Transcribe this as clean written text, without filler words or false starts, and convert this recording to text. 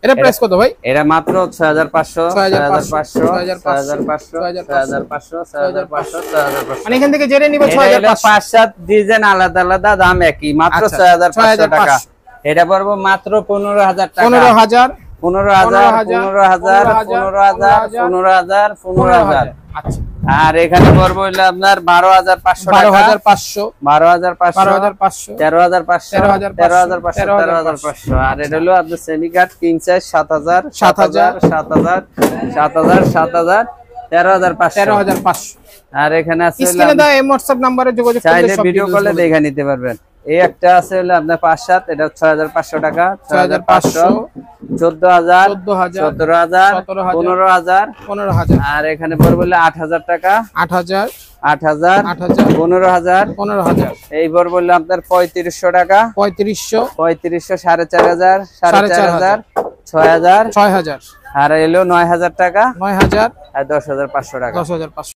এটা প্রাইস কত ভাই? এটা মাত্র 6500 6500 6500 6500 6500 মানে এখান থেকে জেনে নিব 6500। 5-7 ডিজাইন আলাদা আলাদা, দাম একই, মাত্র 6500 টাকা। এটা পড়বে মাত্র 15000 টাকা। 15000 15000 আচ্ছা। আর এখানে পড়বে হইলো আপনার 12500 টাকা। 12500 12500 13500 আর এটা হলো আপনার সেমি কাট কিং সাইজ 7000 13500 আর এখানে আছে স্ক্রিনে দাও এই WhatsApp নম্বরে যোগাযোগ করলে চাইলে ভিডিও কলে দেখে নিতে পারবেন। এই একটা আছে হলো আপনার 5-7, এটা 6500 টাকা। 6500 14000 17000 15000 আর এখানে পড়বে হলো 8000 টাকা। 8000 15000 এই পড়বে হলো আপনার 3500 টাকা। 3500 4500 4500 6000 6000 আর এলো 9000 টাকা। 9000 আর 10500 টাকা। 10500